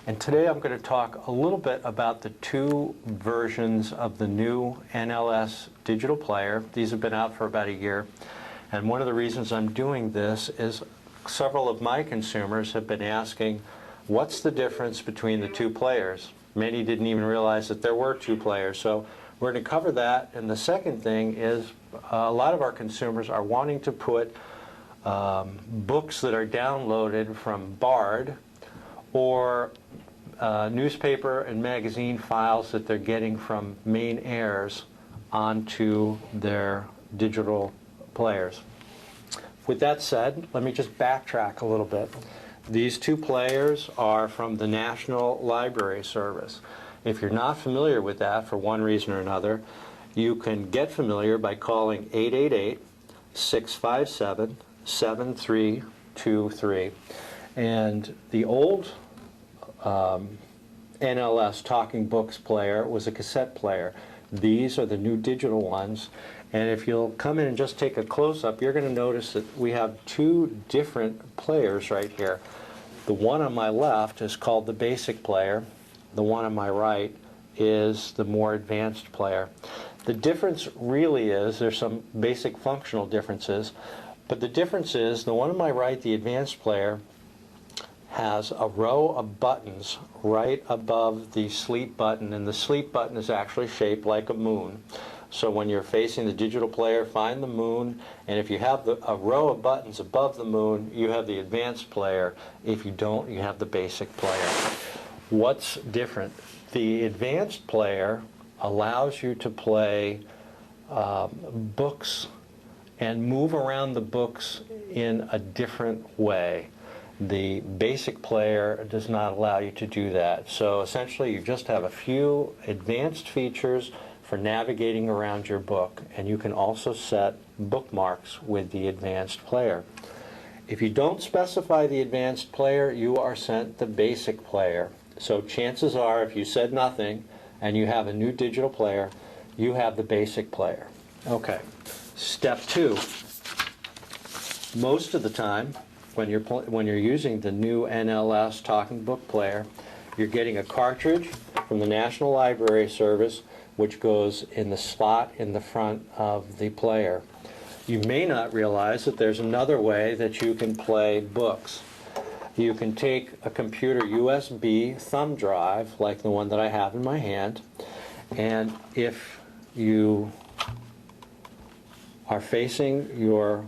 And today I'm going to talk a little bit about the two versions of the new NLS digital player. These have been out for about a year. And one of the reasons I'm doing this is several of my consumers have been asking, what's the difference between the two players? Many didn't even realize that there were two players. So we're going to cover that. And the second thing is a lot of our consumers are wanting to put books that are downloaded from Bard or newspaper and magazine files that they're getting from main heirs onto their digital players. With that said, let me just backtrack a little bit. These two players are from the National Library Service. If you're not familiar with that for one reason or another, you can get familiar by calling 888-657-7323. And the old NLS Talking Books player was a cassette player. These are the new digital ones. And if you'll come in and just take a close-up, you're going to notice that we have two different players right here. The one on my left is called the basic player. The one on my right is the more advanced player. The difference really is there's some basic functional differences, but the difference is the one on my right, the advanced player, has a row of buttons right above the sleep button, and the sleep button is actually shaped like a moon. So when you're facing the digital player, find the moon, and if you have a row of buttons above the moon, you have the advanced player. If you don't, you have the basic player. What's different? The advanced player allows you to play books and move around the books in a different way. The basic player does not allow you to do that. So essentially you just have a few advanced features for navigating around your book, and you can also set bookmarks with the advanced player. If you don't specify the advanced player, you are sent the basic player. So chances are, if you said nothing and you have a new digital player, you have the basic player. Okay, step two. Most of the time, when you're using the new NLS Talking Book Player, you're getting a cartridge from the National Library Service, which goes in the slot in the front of the player. You may not realize that there's another way that you can play books. You can take a computer USB thumb drive, like the one that I have in my hand, and if you are facing your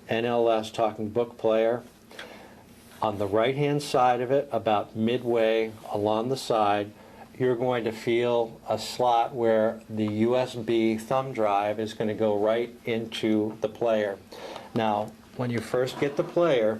NLS Talking Book Player, on the right-hand side of it, about midway along the side, you're going to feel a slot where the USB thumb drive is going to go right into the player. Now, when you first get the player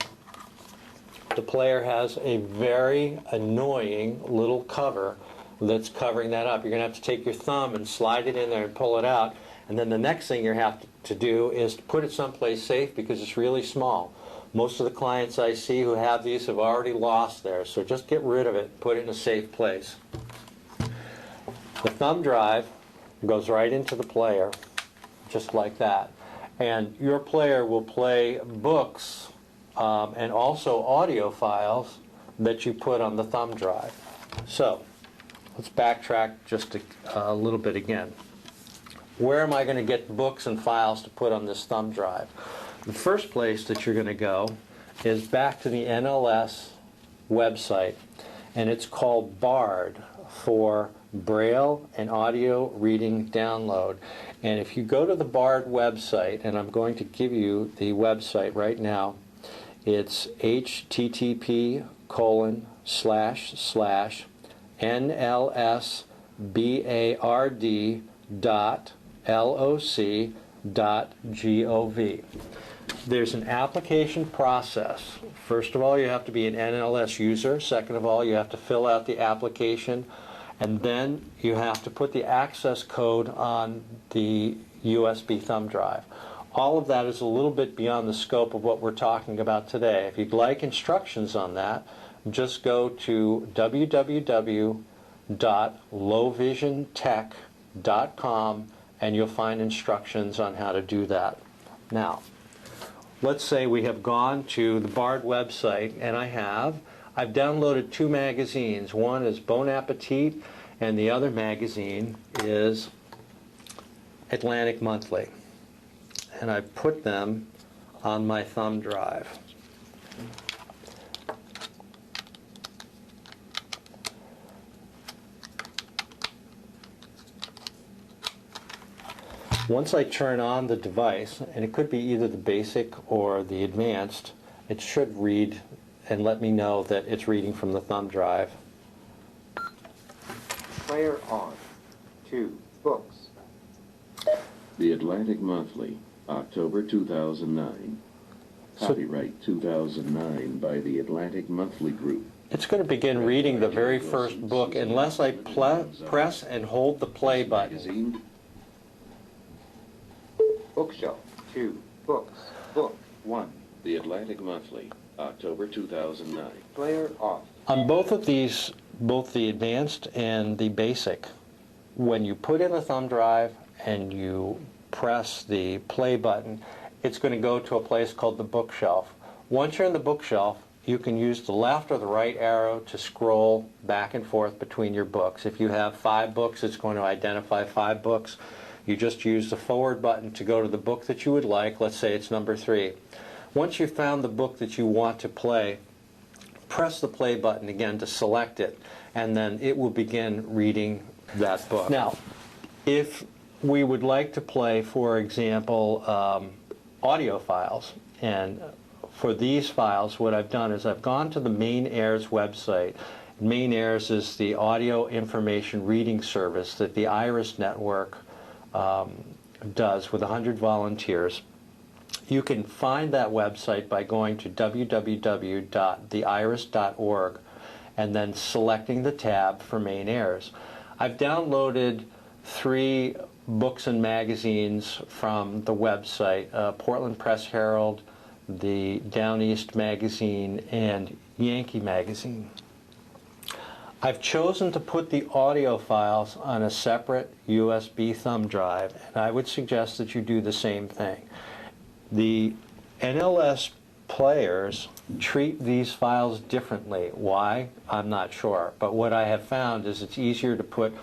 has a very annoying little cover that's covering that up. You're going to have to take your thumb and slide it in there and pull it out. And then the next thing you have to do is to put it someplace safe because it's really small. Most of the clients I see who have these have already lost theirs, so just get rid of it, put it in a safe place. The thumb drive goes right into the player, just like that. And your player will play books and also audio files that you put on the thumb drive. So, let's backtrack just a little bit again. Where am I going to get books and files to put on this thumb drive? The first place that you're going to go is back to the NLS website, and it's called BARD for Braille and Audio Reading Download. And if you go to the BARD website, and I'm going to give you the website right now, it's http://nlsbard.loc.gov. There's an application process. First of all, you have to be an NLS user. Second of all, you have to fill out the application. And then you have to put the access code on the USB thumb drive. All of that is a little bit beyond the scope of what we're talking about today. If you'd like instructions on that, just go to www.lowvisiontech.com and you'll find instructions on how to do that. Now, let's say we have gone to the BARD website, and I have. I've downloaded 2 magazines. One is Bon Appetit, and the other magazine is Atlantic Monthly. And I put them on my thumb drive. Once I turn on the device, and it could be either the basic or the advanced, it should read and let me know that it's reading from the thumb drive. Player on. 2 books. The Atlantic Monthly, October 2009. Copyright 2009 by the Atlantic Monthly Group. It's going to begin reading the very first book unless I press and hold the play button. Bookshelf. 2 books. Book 1. The Atlantic Monthly, October 2009. Player off. On both of these, both the advanced and the basic, when you put in the thumb drive and you press the play button, it's going to go to a place called the bookshelf. Once you're in the bookshelf, you can use the left or the right arrow to scroll back and forth between your books. If you have 5 books, it's going to identify 5 books. You just use the forward button to go to the book that you would like. Let's say it's number 3. Once you've found the book that you want to play, press the play button again to select it, and then it will begin reading that book. Now, if we would like to play, for example, audio files, and for these files, what I've done is I've gone to the MainAirs website. MainAirs is the audio information reading service that the IRIS network does with 100 volunteers. You can find that website by going to www.theiris.org and then selecting the tab for MainAirs. I've downloaded 3 books and magazines from the website, Portland Press Herald, the Down East magazine, and Yankee magazine. I've chosen to put the audio files on a separate USB thumb drive, and I would suggest that you do the same thing. The NLS players treat these files differently. Why? I'm not sure. But what I have found is it's easier to put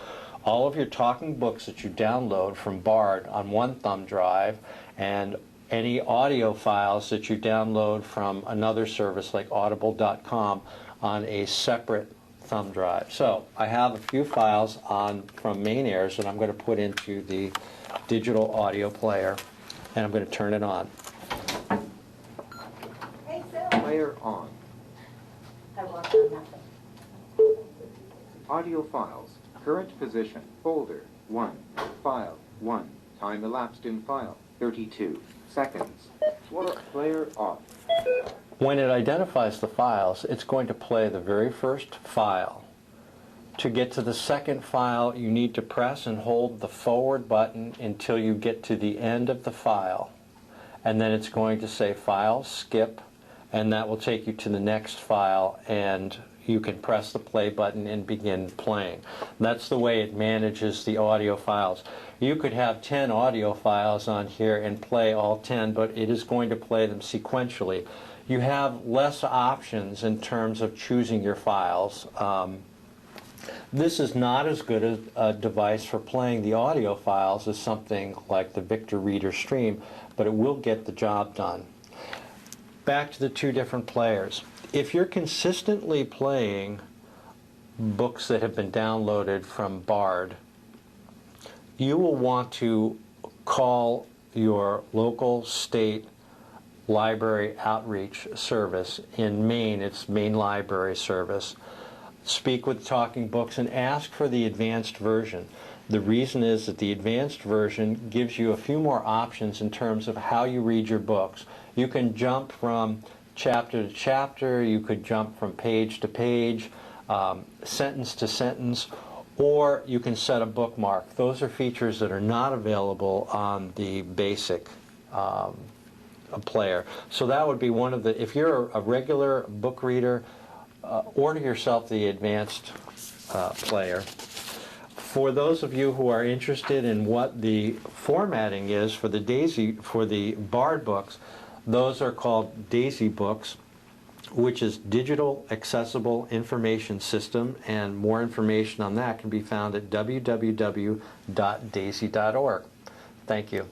all of your talking books that you download from Bard on one thumb drive, and any audio files that you download from another service like audible.com on a separate thumb drive. So I have a few files from MainAirs that I'm going to put into the digital audio player, and I'm going to turn it on. Hey, Phil. Player on. I walked on nothing. Audio files. Current position. Folder 1. File 1. Time elapsed in file 32 seconds. Player off. When it identifies the files, it's going to play the very first file. To get to the second file, you need to press and hold the forward button until you get to the end of the file. And then it's going to say File, Skip, and that will take you to the next file, and you can press the play button and begin playing. That's the way it manages the audio files. You could have 10 audio files on here and play all 10, but it is going to play them sequentially. You have less options in terms of choosing your files. This is not as good a device for playing the audio files as something like the Victor Reader Stream, but it will get the job done. Back to the 2 different players. If you're consistently playing books that have been downloaded from Bard, you will want to call your local state library outreach service. In Maine, it's Maine Library Service. Speak with Talking Books and ask for the advanced version. The reason is that the advanced version gives you a few more options in terms of how you read your books. You can jump from chapter to chapter, you could jump from page to page, sentence to sentence, or you can set a bookmark. Those are features that are not available on the basic player. So that would be one of the, if you're a regular book reader, order yourself the advanced player. For those of you who are interested in what the formatting is for the Bard books, those are called Daisy books. which is Digital Accessible Information System, and more information on that can be found at www.daisy.org. Thank you.